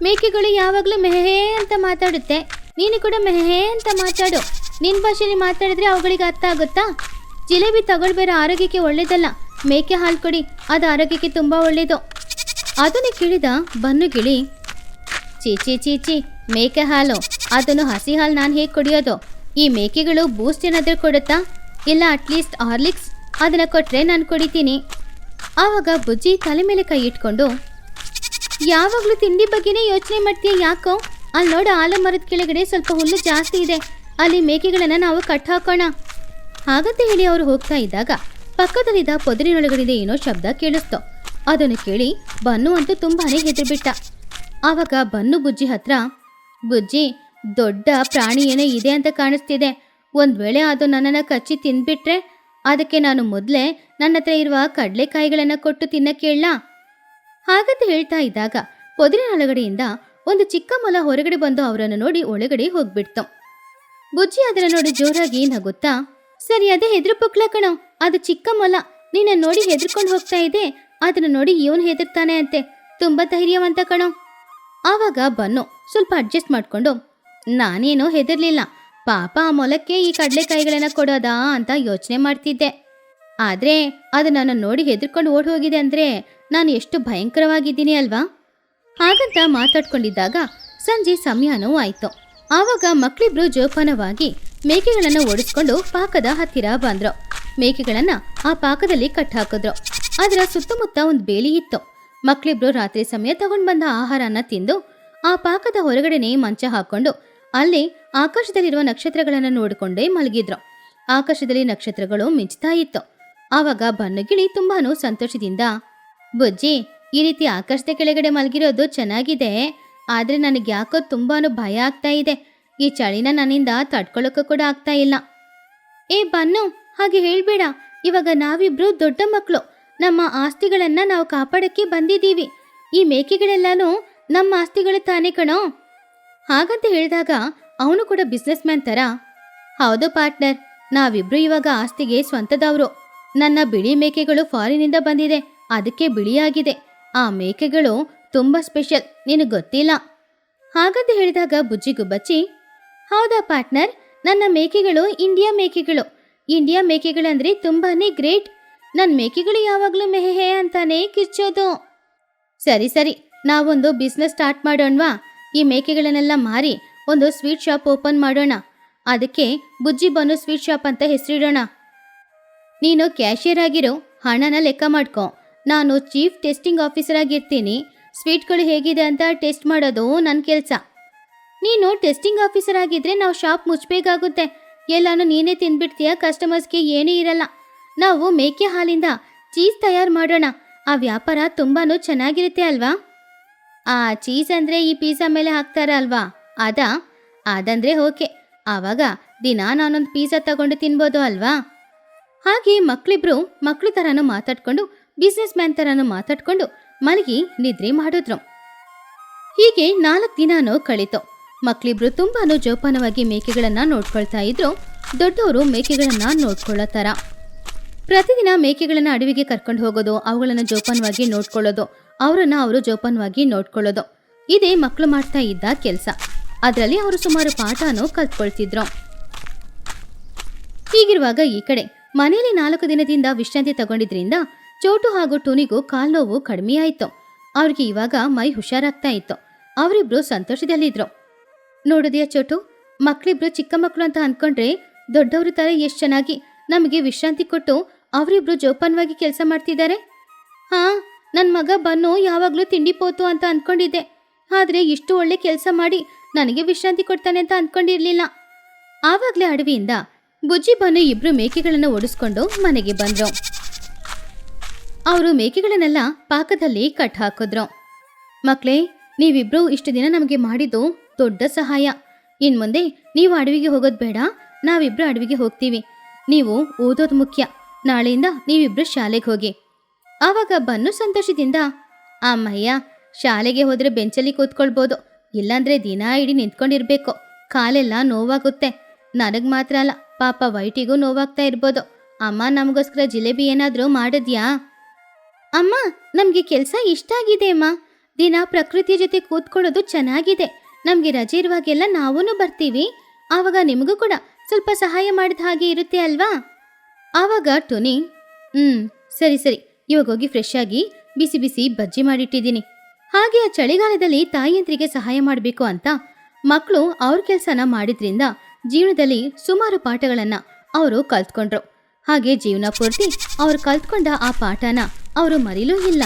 ಮೇಕೆಗಳು ಯಾವಾಗಲೂ ಮೆಹೇ ಅಂತ ಮಾತಾಡುತ್ತೆ, ನೀನು ಕೂಡ ಮೆಹೇ ಅಂತ ಮಾತಾಡು. ನಿನ್ನ ಭಾಷೆಯಲ್ಲಿ ಮಾತಾಡಿದ್ರೆ ಅವುಗಳಿಗೆ ಅರ್ಥ ಆಗುತ್ತಾ? ಜಿಲೇಬಿ ತಗೊಳ್ಬೇರೆ, ಆರೋಗ್ಯಕ್ಕೆ ಒಳ್ಳೇದಲ್ಲ. ಮೇಕೆ ಹಾಲು ಕೊಡಿ, ಅದು ಆರೋಗ್ಯಕ್ಕೆ ತುಂಬ ಒಳ್ಳೇದು. ಅದನ್ನು ಕೇಳಿದ ಬನ್ನು ಗಿಳಿ, ಚೀಚಿ ಚೀಚಿ, ಮೇಕೆ ಹಾಲು, ಅದನ್ನು ಹಸಿ ಹಾಲು ನಾನು ಹೇಗೆ ಕುಡಿಯೋದು? ಈ ಮೇಕೆಗಳು ಬೂಸ್ಟ್ ಏನಾದರೂ ಕೊಡುತ್ತಾ? ಇಲ್ಲ ಅಟ್ಲೀಸ್ಟ್ ಹಾರ್ಲಿಕ್ಸ್ ಅದನ್ನು ಕೊಟ್ಟರೆ ನಾನು ಕುಡಿತೀನಿ. ಆವಾಗ ಬುಜ್ಜಿ ತಲೆ ಮೇಲೆ ಕೈ ಇಟ್ಕೊಂಡು, ಯಾವಾಗಲೂ ತಿಂಡಿ ಬಗ್ಗೆನೇ ಯೋಚನೆ ಮಾಡ್ತೀಯ ಯಾಕೋ? ಅಲ್ಲಿ ನೋಡು, ಆಲಮರದ ಕೆಳಗಡೆ ಸ್ವಲ್ಪ ಹುಲ್ಲು ಜಾಸ್ತಿ ಇದೆ, ಅಲ್ಲಿ ಮೇಕೆಗಳನ್ನು ನಾವು ಕಟ್ ಹಾಕೋಣ. ಹಾಗಂತ ಹೇಳಿ ಅವರು ಹೋಗ್ತಾ ಇದ್ದಾಗ ಪಕ್ಕದಲ್ಲಿದ್ದ ಪೊದರಿನೊಳಗಡೆ ಏನೋ ಶಬ್ದ ಕೇಳಿಸ್ತು. ಅದನ್ನು ಕೇಳಿ ಬನ್ನು ಅಂತೂ ತುಂಬಾನೇ ಹೆದರ್ಬಿಟ್ಟ. ಆವಾಗ ಬನ್ನು ಬುಜ್ಜಿ ಹತ್ರ, ಬುಜ್ಜಿ, ದೊಡ್ಡ ಪ್ರಾಣಿ ಏನೋ ಇದೆ ಅಂತ ಕಾಣಿಸ್ತಿದೆ. ಒಂದು ವೇಳೆ ಅದು ನನ್ನನ್ನು ಕಚ್ಚಿ ತಿಂದ್ಬಿಟ್ರೆ ಅದಕ್ಕೆ ನಾನು ಮೊದಲೇ ನನ್ನ ಹತ್ರ ಇರುವ ಕಡಲೆಕಾಯಿಗಳನ್ನು ಕೊಟ್ಟು ತಿನ್ನಕ್ಕೆ ಹೇಳ. ಹಾಗಂತ ಹೇಳ್ತಾ ಇದ್ದಾಗ ಪೊದರಿನೊಳಗಡೆಯಿಂದ ಒಂದು ಚಿಕ್ಕ ಮೊಲ ಹೊರಗಡೆ ಬಂದು ಅವರನ್ನು ನೋಡಿ ಒಳಗಡೆ ಹೋಗ್ಬಿಡ್ತು. ಬುಜ್ಜಿ ಅದನ್ನು ನೋಡಿ ಜೋರಾಗಿ ನಗುತ್ತಾ, ಸರಿ, ಅದೇ ಹೆದ್ರು ಪುಕ್ಲ ಕಣೋ, ಅದು ಚಿಕ್ಕ ಮೊಲ ನಿನ್ನ ನೋಡಿ ಹೆದರ್ಕೊಂಡು ಹೋಗ್ತಾ ಇದೆ. ಅದನ್ನು ನೋಡಿ ಇವನು ಹೆದರ್ತಾನೆ ಅಂತೆ, ತುಂಬಾ ಧೈರ್ಯವಂತ ಕಣೋ. ಆವಾಗ ಬನ್ನು ಸ್ವಲ್ಪ ಅಡ್ಜಸ್ಟ್ ಮಾಡ್ಕೊಂಡು, ನಾನೇನೋ ಹೆದರ್ಲಿಲ್ಲ, ಪಾಪ ಆ ಮೊಲಕ್ಕೆ ಈ ಕಡಲೆಕಾಯಿಗಳನ್ನ ಕೊಡೋದಾ ಅಂತ ಯೋಚನೆ ಮಾಡ್ತಿದ್ದೆ. ಆದ್ರೆ ಅದು ನನ್ನ ನೋಡಿ ಹೆದರ್ಕೊಂಡು ಓಡಿ ಹೋಗಿದೆ ಅಂದ್ರೆ ನಾನು ಎಷ್ಟು ಭಯಂಕರವಾಗಿದ್ದೀನಿ ಅಲ್ವಾ? ಹಾಗಂತ ಮಾತಾಡ್ಕೊಂಡಿದ್ದಾಗ ಸಂಜೆ ಸಮಯನೂ ಆಯ್ತು. ಆವಾಗ ಮಕ್ಕಳಿಬ್ರು ಜೋಪಾನವಾಗಿ ಮೇಕೆಗಳನ್ನು ಓಡಿಸ್ಕೊಂಡು ಪಾಕದ ಹತ್ತಿರ ಬಂದ್ರು. ಮೇಕೆಗಳನ್ನ ಆ ಪಾಕದಲ್ಲಿ ಕಟ್ಟಾಕಿದ್ರು. ಅದರ ಸುತ್ತಮುತ್ತ ಒಂದು ಬೇಲಿ ಇತ್ತು. ಮಕ್ಕಳಿಬ್ರು ರಾತ್ರಿ ಸಮಯ ತಗೊಂಡು ಬಂದ ಆಹಾರನ ತಿಂದು ಆ ಪಾಕದ ಹೊರಗಡೆನೆ ಮಂಚ ಹಾಕೊಂಡು ಅಲ್ಲಿ ಆಕಾಶದಲ್ಲಿರುವ ನಕ್ಷತ್ರಗಳನ್ನು ನೋಡಿಕೊಂಡೇ ಮಲಗಿದ್ರು. ಆಕಾಶದಲ್ಲಿ ನಕ್ಷತ್ರಗಳು ಮಿಂಚ್ತಾ ಇತ್ತು. ಆವಾಗ ಬನ್ನುಗಿಳಿ ತುಂಬಾನು ಸಂತೋಷದಿಂದ, ಬುಜ್ಜಿ, ಈ ರೀತಿ ಆಕಾಶದ ಕೆಳಗಡೆ ಮಲಗಿರೋದು ಚೆನ್ನಾಗಿದೆ, ಆದ್ರೆ ನನಗೆ ಯಾಕೋ ತುಂಬಾನು ಭಯ ಆಗ್ತಾ ಇದೆ. ಈ ಚಳಿನ ನನ್ನಿಂದ ತಡ್ಕೊಳ್ಳೋಕ್ಕೂ ಕೂಡ ಆಗ್ತಾ ಇಲ್ಲ. ಏ ಬನ್ನು, ಹಾಗೆ ಹೇಳ್ಬೇಡ. ಇವಾಗ ನಾವಿಬ್ರು ದೊಡ್ಡ ಮಕ್ಕಳು, ನಮ್ಮ ಆಸ್ತಿಗಳನ್ನ ನಾವು ಕಾಪಾಡಕ್ಕೆ ಬಂದಿದ್ದೀವಿ. ಈ ಮೇಕೆಗಳೆಲ್ಲಾನು ನಮ್ಮ ಆಸ್ತಿಗಳು ತಾನೇ ಕಣೋ. ಹಾಗಂತ ಹೇಳಿದಾಗ ಅವನು ಕೂಡ ಬಿಸ್ನೆಸ್ ಮ್ಯಾನ್ ತರ, ಹೌದು ಪಾರ್ಟ್ನರ್, ನಾವಿಬ್ರು ಇವಾಗ ಆಸ್ತಿಗೆ ಸ್ವಂತದವರು. ನನ್ನ ಬಿಳಿ ಮೇಕೆಗಳು ಫಾರಿನಿಂದ ಬಂದಿದೆ, ಅದಕ್ಕೆ ಬಿಳಿಯಾಗಿದೆ. ಆ ಮೇಕೆಗಳು ತುಂಬಾ ಸ್ಪೆಷಲ್, ನಿನಗೆ ಗೊತ್ತಿಲ್ಲ. ಹಾಗಂತ ಹೇಳಿದಾಗ ಬುಜ್ಜಿಗುಬ್ಬಚ್ಚಿ, ಹೌದಾ ಪಾರ್ಟ್ನರ್, ನನ್ನ ಮೇಕೆಗಳು ಇಂಡಿಯಾ ಮೇಕೆಗಳು. ಇಂಡಿಯಾ ಮೇಕೆಗಳಂದ್ರೆ ತುಂಬಾನೇ ಗ್ರೇಟ್. ನನ್ನ ಮೇಕೆಗಳು ಯಾವಾಗಲೂ ಮೆಹೆ ಅಂತಾನೆ ಕಿರ್ಚೋದು. ಸರಿ ಸರಿ, ನಾವೊಂದು ಬಿಸ್ನೆಸ್ ಸ್ಟಾರ್ಟ್ ಮಾಡೋಣವಾ? ಈ ಮೇಕೆಗಳನ್ನೆಲ್ಲ ಮಾರಿ ಒಂದು ಸ್ವೀಟ್ ಶಾಪ್ ಓಪನ್ ಮಾಡೋಣ. ಅದಕ್ಕೆ ಬುಜ್ಜಿ ಬನ್ನು ಸ್ವೀಟ್ ಶಾಪ್ ಅಂತ ಹೆಸರಿಡೋಣ. ನೀನು ಕ್ಯಾಶಿಯರ್ ಆಗಿರೋ, ಹಣನ ಲೆಕ್ಕ ಮಾಡ್ಕೊ. ನಾನು ಚೀಫ್ ಟೆಸ್ಟಿಂಗ್ ಆಫೀಸರ್ ಆಗಿರ್ತೀನಿ. ಸ್ವೀಟ್ಗಳು ಹೇಗಿದೆ ಅಂತ ಟೆಸ್ಟ್ ಮಾಡೋದು ನನ್ನ ಕೆಲಸ. ನೀನು ಟೆಸ್ಟಿಂಗ್ ಆಫೀಸರ್ ಆಗಿದ್ರೆ ನಾವು ಶಾಪ್ ಮುಚ್ಚಬೇಕಾಗುತ್ತೆ. ಎಲ್ಲಾನು ನೀನೇ ತಿಂದ್ಬಿಡ್ತೀಯ, ಕಸ್ಟಮರ್ಸ್ಗೆ ಏನೂ ಇರಲ್ಲ. ನಾವು ಮೇಕೆ ಹಾಲಿಂದ ಚೀಸ್ ತಯಾರು ಮಾಡೋಣ. ಆ ವ್ಯಾಪಾರ ತುಂಬಾನು ಚೆನ್ನಾಗಿರುತ್ತೆ ಅಲ್ವಾ? ಆ ಚೀಸ್ ಅಂದರೆ ಈ ಪಿಜ್ಜಾ ಮೇಲೆ ಹಾಕ್ತಾರ ಅಲ್ವಾ, ಅದಂದ್ರೆ ಓಕೆ. ಆವಾಗ ದಿನ ನಾನೊಂದು ಪಿಜ್ಜಾ ತಗೊಂಡು ತಿನ್ಬೋದು ಅಲ್ವಾ? ಹಾಗೆ ಮಕ್ಕಳಿಬ್ರು ಮಕ್ಕಳು ಥರನೂ ಮಾತಾಡ್ಕೊಂಡು ಬಿಸ್ನೆಸ್ ಮ್ಯಾನ್ ಥರನೂ ಮಾತಾಡ್ಕೊಂಡು ಮಲಗಿ ನಿದ್ರೆ ಮಾಡಿದ್ರು. ಹೀಗೆ 4 ದಿನಾನೂ ಕಳೀತು. ಮಕ್ಕಳಿಬ್ರು ತುಂಬಾನು ಜೋಪಾನವಾಗಿ ಮೇಕೆಗಳನ್ನ ನೋಡ್ಕೊಳ್ತಾ ಇದ್ರು. ದೊಡ್ಡವರು ಮೇಕೆಗಳನ್ನ ನೋಡ್ಕೊಳ್ಳೋ ಥರ ಪ್ರತಿದಿನ ಮೇಕೆಗಳನ್ನ ಅಡವಿಗೆ ಕರ್ಕೊಂಡು ಹೋಗೋದು, ಅವುಗಳನ್ನ ಜೋಪಾನವಾಗಿ ನೋಡ್ಕೊಳ್ಳೋದು, ಅವರನ್ನ ಅವರು ಜೋಪಾನವಾಗಿ ನೋಡ್ಕೊಳ್ಳೋದು, ಇದೇ ಮಕ್ಕಳು ಮಾಡ್ತಾ ಇದ್ದ ಕೆಲಸ. ಅದರಲ್ಲಿ ಅವರು ಸುಮಾರು ಪಾಠನೂ ಕಲ್ತ್ಕೊಳ್ತಿದ್ರು. ಹೀಗಿರುವಾಗ ಈ ಕಡೆ ಮನೆಯಲ್ಲಿ 4 ದಿನದಿಂದ ವಿಶ್ರಾಂತಿ ತಗೊಂಡಿದ್ರಿಂದ ಚೋಟು ಹಾಗೂ ಟೂನಿಗೂ ಕಾಲ್ ನೋವು ಕಡಿಮೆ ಆಯಿತು. ಅವ್ರಿಗೆ ಇವಾಗ ಮೈ ಹುಷಾರಾಗ್ತಾ ಇತ್ತು. ಅವರಿಬ್ರು ಸಂತೋಷದಲ್ಲಿದ್ರು. ನೋಡಿದ್ಯಾ ಚೋಟು, ಮಕ್ಕಳಿಬ್ರು ಚಿಕ್ಕ ಮಕ್ಕಳು ಅಂತ ಅಂದ್ಕೊಂಡ್ರೆ ದೊಡ್ಡವ್ರ ಥರ ಎಷ್ಟು ಚೆನ್ನಾಗಿ ನಮಗೆ ವಿಶ್ರಾಂತಿ ಕೊಟ್ಟು ಅವರಿಬ್ರು ಜೋಪಾನವಾಗಿ ಕೆಲಸ ಮಾಡ್ತಿದ್ದಾರೆ. ಹಾಂ, ನನ್ನ ಮಗ ಬನ್ನು ಯಾವಾಗಲೂ ತಿಂಡಿ ಪೋತು ಅಂತ ಅಂದ್ಕೊಂಡಿದ್ದೆ. ಆದರೆ ಇಷ್ಟು ಒಳ್ಳೆ ಕೆಲಸ ಮಾಡಿ ನನಗೆ ವಿಶ್ರಾಂತಿ ಕೊಡ್ತಾನೆ ಅಂತ ಅಂದ್ಕೊಂಡಿರ್ಲಿಲ್ಲ. ಆವಾಗಲೇ ಅಡವಿಯಿಂದ ಬುಜ್ಜಿ ಬನ್ನು ಇಬ್ರು ಮೇಕೆಗಳನ್ನು ಓಡಿಸ್ಕೊಂಡು ಮನೆಗೆ ಬಂದ್ರು. ಅವರು ಮೇಕೆಗಳನ್ನೆಲ್ಲ ಪಾಕದಲ್ಲಿ ಕಟ್ ಹಾಕಿದ್ರು. ಮಕ್ಕಳೇ, ನೀವಿಬ್ರು ಇಷ್ಟು ದಿನ ನಮಗೆ ಮಾಡಿದ್ದು ದೊಡ್ಡ ಸಹಾಯ. ಇನ್ಮುಂದೆ ನೀವು ಅಡವಿಗೆ ಹೋಗೋದು ಬೇಡ, ನಾವಿಬ್ರು ಅಡವಿಗೆ ಹೋಗ್ತೀವಿ. ನೀವು ಓದೋದು ಮುಖ್ಯ. ನಾಳೆಯಿಂದ ನೀವಿಬ್ರು ಶಾಲೆಗೆ ಹೋಗಿ. ಆವಾಗ ಬನ್ನು ಸಂತೋಷದಿಂದ, ಅಮ್ಮಯ್ಯ, ಶಾಲೆಗೆ ಹೋದ್ರೆ ಬೆಂಚಲ್ಲಿ ಕೂತ್ಕೊಳ್ಬೋದು, ಇಲ್ಲಾಂದ್ರೆ ದಿನ ಇಡೀ ನಿಂತ್ಕೊಂಡಿರ್ಬೇಕು, ಕಾಲೆಲ್ಲ ನೋವಾಗುತ್ತೆ. ನನಗ್ ಮಾತ್ರ ಅಲ್ಲ, ಪಾಪ ವೈಟಿಗೂ ನೋವಾಗ್ತಾ ಇರ್ಬೋದು. ಅಮ್ಮ ನಮಗೋಸ್ಕರ ಜಿಲೇಬಿ ಏನಾದರೂ ಮಾಡಿದ್ಯಾ? ಅಮ್ಮ, ನಮಗೆ ಕೆಲಸ ಇಷ್ಟ ಆಗಿದೆ ಅಮ್ಮ. ದಿನ ಪ್ರಕೃತಿಯ ಜೊತೆ ಕೂತ್ಕೊಳ್ಳೋದು ಚೆನ್ನಾಗಿದೆ. ನಮಗೆ ರಜೆ ಇರುವಾಗೆಲ್ಲ ನಾವೂ ಬರ್ತೀವಿ. ಆವಾಗ ನಿಮಗೂ ಕೂಡ ಸ್ವಲ್ಪ ಸಹಾಯ ಮಾಡಿದ ಹಾಗೆ ಇರುತ್ತೆ ಅಲ್ವಾ? ಆವಾಗ ಟುನಿ, ಸರಿ ಸರಿ, ಇವಾಗ ಹೋಗಿ ಫ್ರೆಶ್ ಆಗಿ ಬಿಸಿ ಬಿಸಿ ಬಜ್ಜಿ ಮಾಡಿಟ್ಟಿದ್ದೀನಿ. ಹಾಗೆ ಆ ಚಳಿಗಾಲದಲ್ಲಿ ತಾಯಿಯಂದ್ರಿಗೆ ಸಹಾಯ ಮಾಡಬೇಕು ಅಂತ ಮಕ್ಕಳು ಅವ್ರ ಕೆಲಸನ ಮಾಡಿದ್ರಿಂದ ಜೀವನದಲ್ಲಿ ಸುಮಾರು ಪಾಠಗಳನ್ನು ಅವರು ಕಲ್ತ್ಕೊಂಡ್ರು. ಹಾಗೆ ಜೀವನ ಪೂರ್ತಿ ಅವ್ರು ಕಲ್ತ್ಕೊಂಡ ಆ ಪಾಠನ ಅವರು ಮರೀಲೂ ಇಲ್ಲ.